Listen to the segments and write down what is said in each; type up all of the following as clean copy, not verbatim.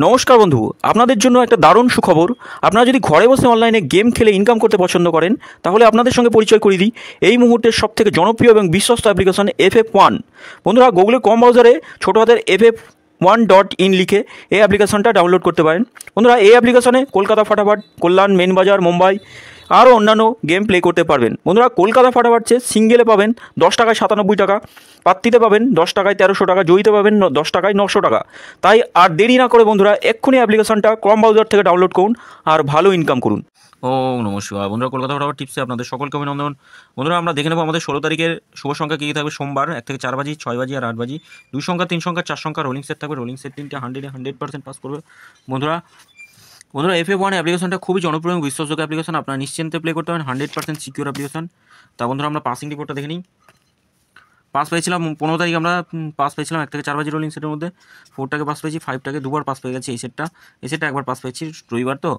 নমস্কার বন্ধু, আপনাদের জন্য একটা দারুণ সুখবর। আপনারা যদি ঘরে বসে অনলাইনে গেম খেলে ইনকাম করতে পছন্দ করেন, তাহলে আপনাদের সঙ্গে পরিচয় করিয়ে দিই এই মুহূর্তের সবথেকে জনপ্রিয় এবং বিশ্বস্ত অ্যাপ্লিকেশন FF1। বন্ধুরা, গুগলের কম ব্রাউজারে ছোটো হাতের FF1.in লিখে এই অ্যাপ্লিকেশনটা ডাউনলোড করতে পারেন। বন্ধুরা, এই অ্যাপ্লিকেশনে কলকাতা ফাটাফাট, কল্যাণ, মেন বাজার, মুম্বাই আরও অন্যান্য গেম প্লে করতে পারবেন। বন্ধুরা, কলকাতা ফাটাফাট সিঙ্গেলে পাবেন 10 টাকায় 97 টাকা, পাত্তিতে পাবেন 10 টাকায় 1300 টাকা, জয়ীতে পাবেন 10 টাকায় 900 টাকা। তাই আর দেরি না করে বন্ধুরা এক্ষুনি অ্যাপ্লিকেশনটা ক্রম ব্রাউজার থেকে ডাউনলোড করুন আর ভালো ইনকাম করুন। ও নমস্কার বন্ধুরা, কলকাতা ফাটাফাট টিপসে আপনাদের সকলকে অভিনন্দন। বন্ধুরা, আমরা দেখে নেব আমাদের 16 তারিখের শুভ সংখ্যা কী থাকবে। সোমবার 1 থেকে 4 বাজি, 6 বাজি আর 8 বাজি, 2 সংখ্যা, 3 সংখ্যা, 4 সংখ্যা রোলিং সেট থাকবে। রোলিং সেট 3টে 100% পাস করবে। বন্ধুরা, FF1 অ্যাপ্লিকেশনটা খুবই জনপ্রিয় এবং বিশ্বাসযোগ্য অ্যাপ্লিকেশন। আপনারা নিশ্চিন্তে প্লে করতে পারেন, 100% সিকিউর অ্যাপ্লিকেশন। তা বন্ধুরা, আমরা পাসিং রিপোর্টটা দেখে নিই। পাস পেয়েছিলাম 15 তারিখ, আমরা পাস পেয়েছিলাম 1 থেকে 4 বাজি রোলিং সেটের মধ্যে। 4টাকে পাস পেয়েছি, 5টাকে দুবার পাস পেয়ে গেছি। এই সেটটা একবার পাস পেয়েছি, রবিবার তো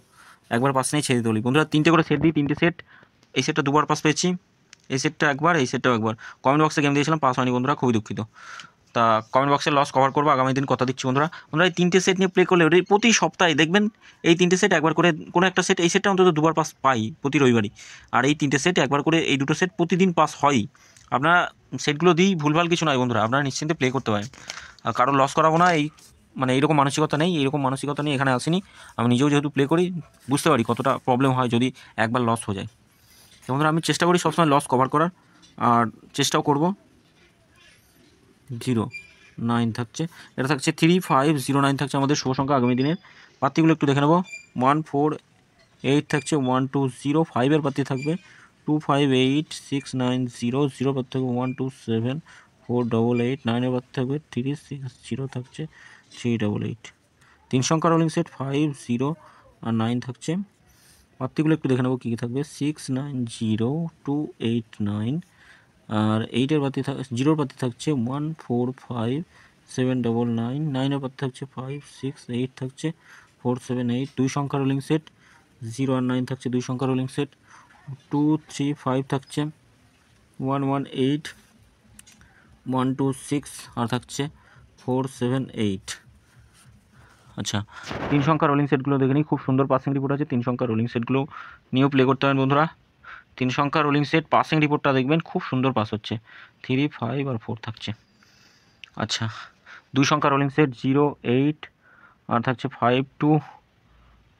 একবার পাস নিয়ে ছেড়ে দিই। বন্ধুরা, 3টে করে সেট দিই, 3টে সেট। এই সেটটা দুবার পাস পেয়েছি, এই সেটটা একবার, এই সেটটাও একবার। কমেন্ট বক্সে গেম দিয়েছিলাম, পাস হয়নি বন্ধুরা, খুবই দুঃখিত। তা কমেন্ট বক্সে লস কভার করবো আগামী দিন, কথা দিচ্ছি বন্ধুরা। এই 3টে সেট নিয়ে প্লে করলে প্রতি সপ্তাহে দেখবেন এই 3টে সেট একবার করে, কোনো একটা সেট, এই সেটটা অন্তত দুবার পাস পাই প্রতি রবিবারই, আর এই 3টে সেট একবার করে, এই দুটো সেট প্রতিদিন পাস হয়। আপনারা সেটগুলো দিই, ভুলভাল কিছু নয় বন্ধুরা, আপনারা নিশ্চিন্তে প্লে করতে পারেন। আর কারো লস করাবো না, এইরকম মানসিকতা নেই, এখানে আসিনি। আমি নিজেও যেহেতু প্লে করি, বুঝতে পারি কতটা প্রবলেম হয় যদি একবার লস হয়ে যায়। তো বন্ধুরা, আমি চেষ্টা করি সবসময় লস কভার করার, আর চেষ্টাও করব। 09 থাকছে, এটা থাকছে 3509 থাকছে আমাদের শুভ সংখ্যা আগামী দিনের। পাত্তিগুলো একটু দেখে নেব। 148 থাকছে, 1205 5-এর পাত্তি থাকবে 258690, 0 পাত্তি থাকবে 127488, 9-এর পাত্তি থাকবে 360 থাকছে 388। 3 সংখ্যা রোলিং সেট 50 আর 9 থাকছে। পাত্তিগুলো একটু দেখে নেব কী কী থাকবে। 690289, আর 8-এর পাতি 0-এর পাতি থাকছে 145799, 9-এর পাতি থাকছে 568 থাকছে 478। 2 সংখ্যা রোলিং সেট 0 আর 9 থাকছে 2 সংখ্যা রোলিং সেট। 235 থাকছে 118, 126 আর থাকছে 478। আচ্ছা, 3 সংখ্যা রোলিং সেটগুলো দেখে নিই, খুব সুন্দর পাসিং রিপোর্ট আছে। 3 সংখ্যা রোলিং সেটগুলো নিয়েও প্লে করতে পারেন বন্ধুরা। 3 সংখ্যা রোলিং সেট পাসিং রিপোর্টটা দেখবেন, খুব সুন্দর পাস হচ্ছে। 3, 5 আর 4 থাকছে। আচ্ছা, 2 সংখ্যা রোলিং সেট 08 আর থাকছে 52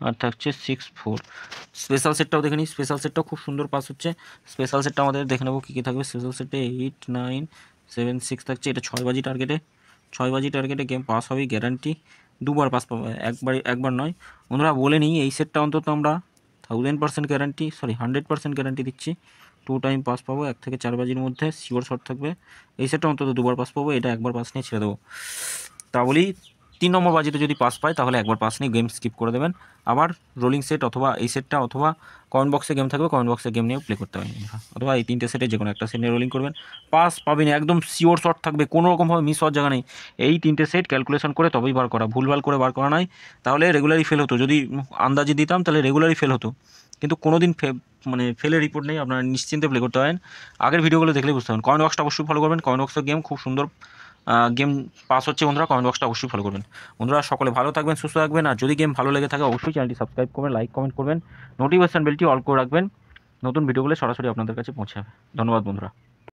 আর থাকছে 64। স্পেশাল সেটটাও দেখে নিই, স্পেশাল সেটটাও খুব সুন্দর পাস হচ্ছে। স্পেশাল সেটটা আমাদের দেখে নেবো কী কী থাকবে। স্পেশাল সেটে 8976 থাকছে, এটা 6 বাজি টার্গেটে। 6 বাজি টার্গেটে গেম পাস হবে গ্যারান্টি, দুবার পাস পাবো, একবার নয় বন্ধুরা। বলে নিই, এই সেটটা অন্তত আমরা 1000% গ্যারান্টি, 100% গ্যারান্টি দিচ্ছি। 2 টাইম পাস পাবো, 1 থেকে 4 বাজির মধ্যে শিওর শট থাকবে। এই সেটটা অন্তত দুবার পাস পাবো, এটা একবার পাস নিয়ে ছেড়ে দেবো। তা বলি, 3 নম্বর বাজিতে যদি পাস পায় তাহলে একবার পাস নিয়ে গেম স্কিপ করে দেবেন। আবার রোলিং সেট অথবা এই সেটটা, অথবা কমেন্ট বক্সে গেম থাকবে, কমেন্ট বক্সে গেম নিয়েও প্লে করতে পারেন, অথবা এই 3টে সেটে যে কোনো একটা সেট নিয়ে রোলিং করবেন, পাস পাবেন, একদম শিওর শট থাকবে, কোনো রকমভাবে মিস হওয়ার জায়গা নেই। এই 3টে সেট ক্যালকুলেশন করে তবেই বার করা, ভুলভাল করে বার করা নয়, তাহলে রেগুলারই ফেল হতো। যদি আন্দাজে দিতাম তাহলে রেগুলারই ফেল হতো, কিন্তু কোনো দিন ফেলের রিপোর্ট নেই। আপনারা নিশ্চিন্তে প্লে করতে পারেন, আগের ভিডিওগুলো দেখলেই বুঝতে পারেন। কমেন্ট বক্সটা অবশ্যই ফলো করবেন, কমেন্ট বক্সের গেম খুব সুন্দর গেম পাস হচ্ছে বন্ধুরা। কমেন্ট বক্সটা অবশ্যই ফলো করবেন বন্ধুরা। সকলে ভালো থাকবেন, সুস্থ থাকবেন, আর যদি গেম ভালো লেগে থাকে অবশ্যই চ্যানেলটি সাবস্ক্রাইব করবেন, লাইক কমেন্ট করবেন, নোটিফিকেশন বেলটি অল করে রাখবেন, নতুন ভিডিওগুলো সরাসরি আপনাদের কাছে পৌঁছে যাবে। ধন্যবাদ বন্ধুরা।